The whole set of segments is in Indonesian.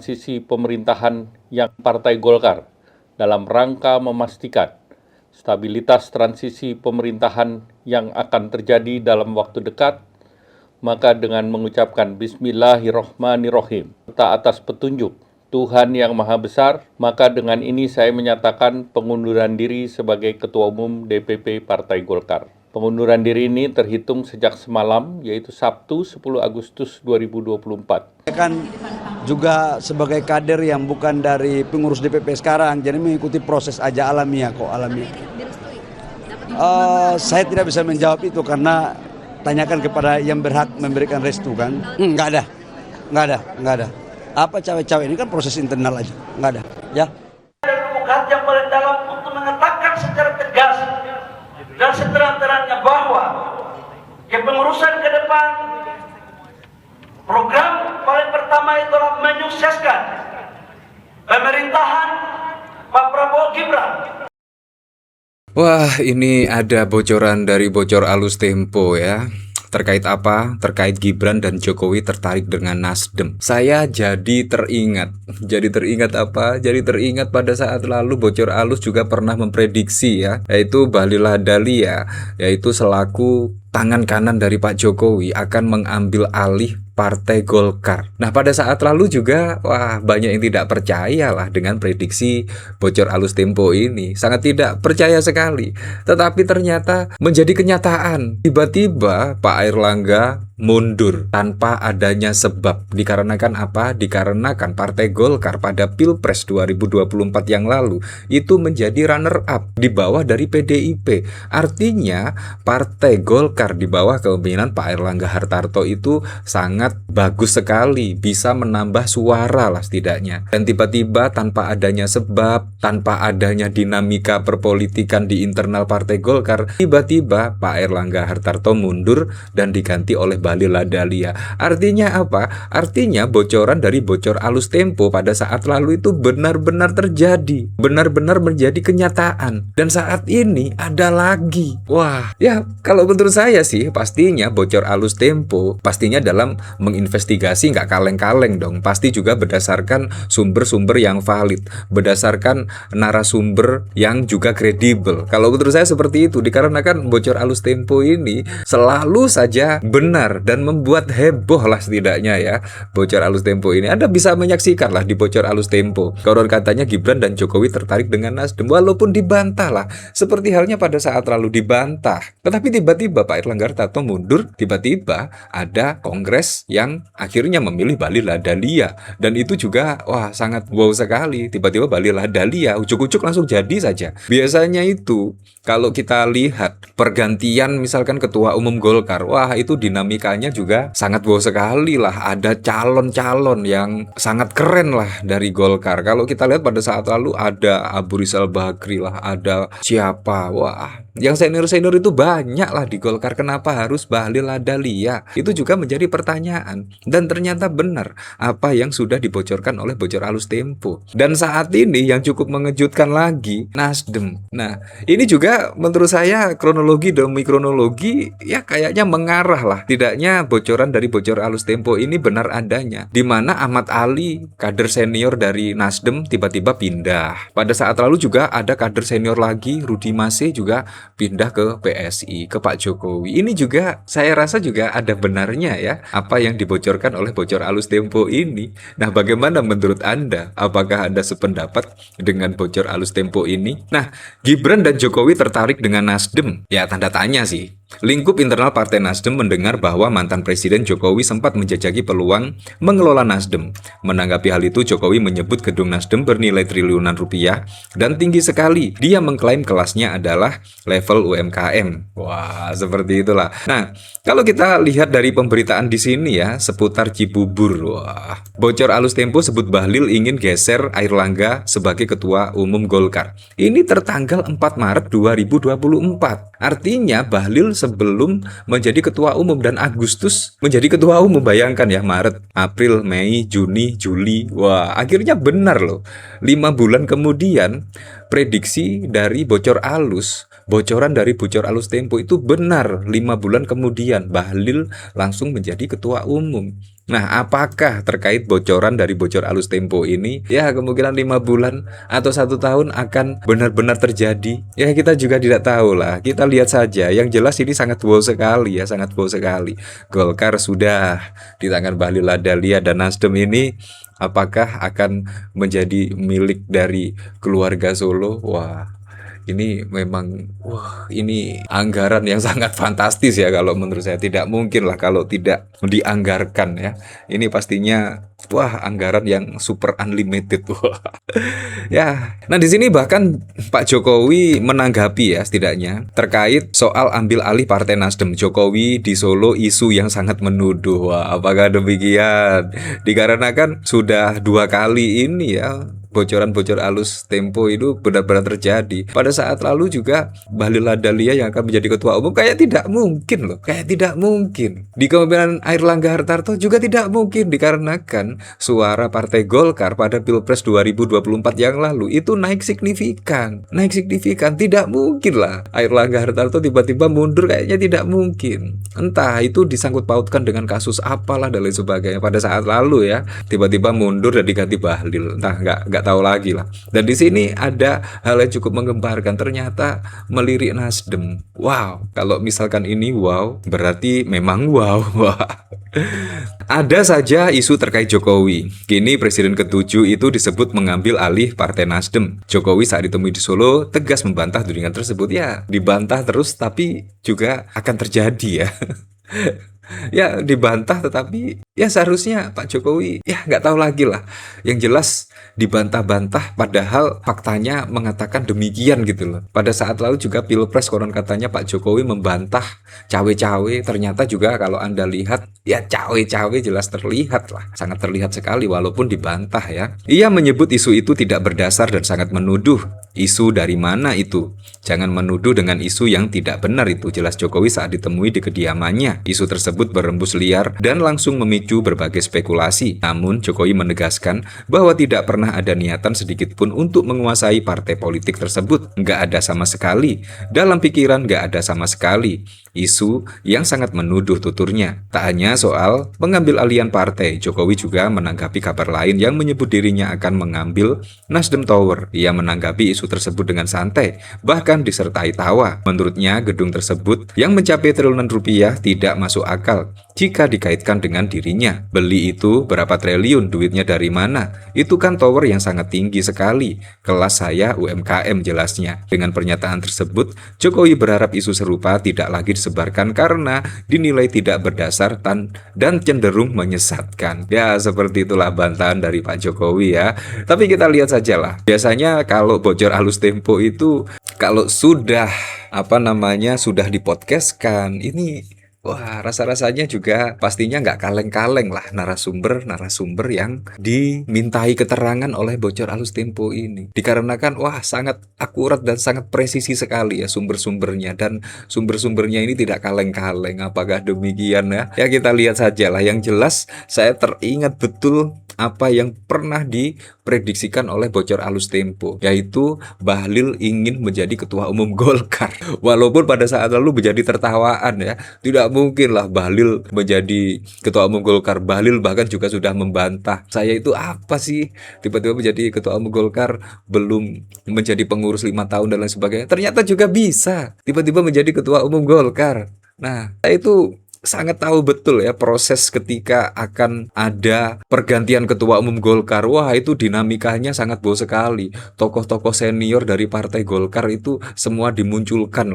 transisi pemerintahan yang Partai Golkar dalam rangka memastikan stabilitas transisi pemerintahan yang akan terjadi dalam waktu dekat, maka dengan mengucapkan Bismillahirrohmanirrohim, serta atas petunjuk Tuhan Yang Maha Besar, maka dengan ini saya menyatakan pengunduran diri sebagai Ketua Umum DPP Partai Golkar. Pengunduran diri ini terhitung sejak semalam, yaitu Sabtu 10 Agustus 2024. Kan juga sebagai kader yang bukan dari pengurus DPP sekarang, jadi mengikuti proses aja alamiah kok, alamiah. Saya tidak bisa menjawab itu karena tanyakan kepada yang berhak memberikan restu kan. Nggak ada. Apa cawe-cawe ini kan proses internal aja, nggak ada. Ya. Demokrat yang paling dalam untuk mengatakan secara tegas dan seterang-terangnya bahwa kepengurusan ke depan program paling pertama itu adalah menyukseskan pemerintahan Pak Prabowo Gibran. Wah, ini ada bocoran dari Bocor Alus Tempo ya. Terkait apa? Terkait Gibran dan Jokowi tertarik dengan Nasdem. Saya jadi teringat apa? Jadi teringat pada saat lalu Bocor Alus juga pernah memprediksi ya, yaitu Bahlil Lahadalia, yaitu selaku tangan kanan dari Pak Jokowi akan mengambil alih Partai Golkar. Nah, pada saat lalu juga, banyak yang tidak percaya lah dengan prediksi Bocor Alus Tempo ini. Sangat tidak percaya sekali. Tetapi ternyata menjadi kenyataan. Tiba-tiba Pak Airlangga mundur tanpa adanya sebab. Dikarenakan apa? Dikarenakan Partai Golkar pada Pilpres 2024 yang lalu itu menjadi runner up di bawah dari PDIP. Artinya Partai Golkar di bawah kepemimpinan Pak Airlangga Hartarto itu sangat bagus sekali, bisa menambah suara lah setidaknya. Dan tiba-tiba tanpa adanya sebab, tanpa adanya dinamika perpolitikan di internal Partai Golkar, tiba-tiba Pak Airlangga Hartarto mundur dan diganti oleh Bahlil Lahadalia. Artinya apa? Artinya bocoran dari Bocor Alus Tempo pada saat lalu itu benar-benar terjadi, benar-benar menjadi kenyataan. Dan saat ini ada lagi. Wah, ya kalau menurut saya sih pastinya Bocor Alus Tempo pastinya dalam menginvestigasi nggak kaleng-kaleng dong. Pasti juga berdasarkan sumber-sumber yang valid, berdasarkan narasumber yang juga kredibel. Kalau menurut saya seperti itu, dikarenakan Bocor Alus Tempo ini selalu saja benar dan membuat heboh lah setidaknya ya. Bocor Alus Tempo ini Anda bisa menyaksikan lah di Bocor Alus Tempo. Konon katanya Gibran dan Jokowi tertarik dengan Nasdem, walaupun dibantah lah, seperti halnya pada saat lalu dibantah. Tetapi tiba-tiba Pak Airlangga Hartarto mundur, tiba-tiba ada kongres yang akhirnya memilih Bahlil Lahadalia. Dan itu juga sangat wow sekali. Tiba-tiba Bahlil Lahadalia ujuk-ujuk langsung jadi saja. Biasanya itu kalau kita lihat pergantian misalkan ketua umum Golkar, itu dinamikanya juga sangat wow sekali lah. Ada calon-calon yang sangat keren lah dari Golkar. Kalau kita lihat pada saat lalu ada Abu Rizal Bakri lah, ada siapa, yang senior-senior itu banyak lah di Golkar. Kenapa harus Bahlil Lahadalia? Itu juga menjadi pertanyaan. Dan ternyata benar apa yang sudah dibocorkan oleh Bocor Alus Tempo. Dan saat ini yang cukup mengejutkan lagi, Nasdem. Nah, ini juga menurut saya kronologi demi kronologi ya kayaknya mengarah lah. Tidaknya bocoran dari Bocor Alus Tempo ini benar adanya. Di mana Ahmad Ali, kader senior dari Nasdem, tiba-tiba pindah. Pada saat lalu juga ada kader senior lagi, Rudy Mase juga pindah ke PSI, ke Pak Jokowi. Ini juga saya rasa juga ada benarnya ya apa yang dibocorkan oleh Bocor Alus Tempo ini. Nah, bagaimana menurut Anda? Apakah Anda sependapat dengan Bocor Alus Tempo ini? Nah, Gibran dan Jokowi tertarik dengan Nasdem. Ya, tanda tanya sih. Lingkup internal Partai Nasdem mendengar bahwa mantan Presiden Jokowi sempat menjajaki peluang mengelola Nasdem. Menanggapi hal itu, Jokowi menyebut gedung Nasdem bernilai triliunan rupiah dan tinggi sekali. Dia mengklaim kelasnya adalah level UMKM. Seperti itulah. Nah, kalau kita lihat dari pemberitaan di sini ya, seputar Cibubur. Bocor Alus Tempo sebut Bahlil ingin geser Airlangga sebagai Ketua Umum Golkar. Ini tertanggal 4 Maret 2024. Artinya Bahlil sebelum menjadi ketua umum dan Agustus menjadi ketua umum. Bayangkan ya, Maret, April, Mei, Juni, Juli. Akhirnya benar loh. 5 bulan kemudian prediksi dari Bocor Alus, bocoran dari Bocor Alus Tempo itu benar. 5 bulan kemudian Bahlil langsung menjadi ketua umum. Nah, apakah terkait bocoran dari Bocor Alus Tempo ini? Ya, kemungkinan 5 bulan atau 1 tahun akan benar-benar terjadi. Ya, kita juga tidak tahu lah. Kita lihat saja. Yang jelas ini sangat wow sekali ya, sangat wow sekali. Golkar sudah di tangan Bahlil Lahadalia dan Nasdem ini. Apakah akan menjadi milik dari keluarga Solo? Wah, ini memang, ini anggaran yang sangat fantastis ya kalau menurut saya. Tidak mungkin lah kalau tidak dianggarkan ya. Ini pastinya, anggaran yang super unlimited. Wah. Ya, nah di sini bahkan Pak Jokowi menanggapi ya setidaknya terkait soal ambil alih Partai Nasdem. Jokowi di Solo isu yang sangat menuduh. Wah, apakah demikian? Dikarenakan sudah 2 kali ini ya bocoran-bocor alus Tempo itu benar-benar terjadi. Pada saat lalu juga Bahlil Lahadalia yang akan menjadi ketua umum kayak tidak mungkin loh, kayak tidak mungkin. Di kepemimpinan Airlangga Hartarto juga tidak mungkin dikarenakan suara Partai Golkar pada Pilpres 2024 yang lalu itu naik signifikan. Tidak mungkin lah Airlangga Hartarto tiba-tiba mundur, kayaknya tidak mungkin. Entah itu disangkut pautkan dengan kasus apalah dan lain sebagainya pada saat lalu ya, tiba-tiba mundur dan diganti Bahlil. Entah nggak tahu lagi lah. Dan di sini ada hal yang cukup menggemparkan, ternyata melirik Nasdem. Wow, kalau misalkan ini wow, berarti memang wow. Ada saja isu terkait Jokowi. Kini Presiden ke-7 itu disebut mengambil alih Partai Nasdem. Jokowi saat ditemui di Solo tegas membantah tudingan tersebut. Ya, dibantah terus tapi juga akan terjadi ya. Ya dibantah, tetapi ya seharusnya Pak Jokowi ya nggak tahu lagi lah. Yang jelas dibantah-bantah padahal faktanya mengatakan demikian gitu loh. Pada saat lalu juga Pilpres konon katanya Pak Jokowi membantah cawe-cawe. Ternyata juga kalau Anda lihat ya cawe-cawe jelas terlihat lah. Sangat terlihat sekali walaupun dibantah ya. Ia menyebut isu itu tidak berdasar dan sangat menuduh. Isu dari mana itu? Jangan menuduh dengan isu yang tidak benar itu, jelas Jokowi saat ditemui di kediamannya. Isu tersebut berembus liar dan langsung memicu berbagai spekulasi. Namun Jokowi menegaskan bahwa tidak pernah ada niatan sedikit pun untuk menguasai partai politik tersebut. Nggak ada sama sekali. Dalam pikiran nggak ada sama sekali. Isu yang sangat menuduh, tuturnya. Tak hanya soal mengambil alihan partai, Jokowi juga menanggapi kabar lain yang menyebut dirinya akan mengambil Nasdem Tower. Ia menanggapi isu tersebut dengan santai, bahkan disertai tawa. Menurutnya, gedung tersebut yang mencapai triliunan rupiah tidak masuk akal jika dikaitkan dengan dirinya. Beli itu berapa triliun, duitnya dari mana? Itu kan tower yang sangat tinggi sekali. Kelas saya UMKM, jelasnya. Dengan pernyataan tersebut, Jokowi berharap isu serupa tidak lagi disebarkan karena dinilai tidak berdasar dan cenderung menyesatkan. Ya, seperti itulah bantahan dari Pak Jokowi ya. Tapi kita lihat sajalah. Biasanya kalau bocor alus Tempo itu kalau sudah sudah dipodcastkan ini, wah, rasa-rasanya juga pastinya nggak kaleng-kaleng lah narasumber yang dimintai keterangan oleh bocor alus Tempo ini. Dikarenakan sangat akurat dan sangat presisi sekali ya sumber-sumbernya, dan sumber-sumbernya ini tidak kaleng-kaleng. Apakah demikian ya? Ya kita lihat saja lah. Yang jelas saya teringat betul apa yang pernah diprediksikan oleh bocor alus Tempo, yaitu Bahlil ingin menjadi ketua umum Golkar. Walaupun pada saat lalu menjadi tertawaan ya. Tidak mungkin lah Bahlil menjadi ketua umum Golkar. Bahlil bahkan juga sudah membantah, saya itu apa sih tiba-tiba menjadi ketua umum Golkar, belum menjadi pengurus 5 tahun dan lain sebagainya. Ternyata juga bisa tiba-tiba menjadi ketua umum Golkar. Nah, saya itu sangat tahu betul ya proses ketika akan ada pergantian ketua umum Golkar. Wah, itu dinamikanya sangat bau sekali. Tokoh-tokoh senior dari Partai Golkar itu semua dimunculkan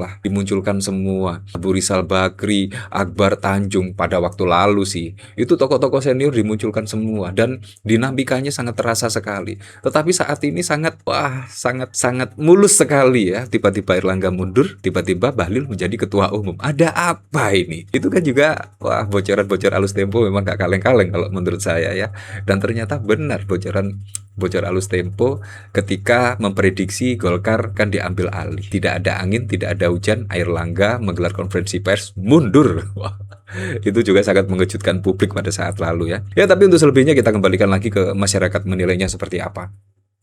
semua. Abu Rizal Bakri, Akbar Tanjung pada waktu lalu sih. Itu tokoh-tokoh senior dimunculkan semua dan dinamikanya sangat terasa sekali. Tetapi saat ini sangat mulus sekali ya. Tiba-tiba Airlangga mundur, tiba-tiba Bahlil menjadi ketua umum. Ada apa ini? Itu kan juga bocoran-bocor alus Tempo memang gak kaleng-kaleng kalau menurut saya ya. Dan ternyata benar bocor alus Tempo ketika memprediksi Golkar kan diambil alih. Tidak ada angin, tidak ada hujan, Airlangga menggelar konferensi pers mundur. Wah, itu juga sangat mengejutkan publik pada saat lalu ya. Ya, tapi untuk selebihnya kita kembalikan lagi ke masyarakat menilainya seperti apa.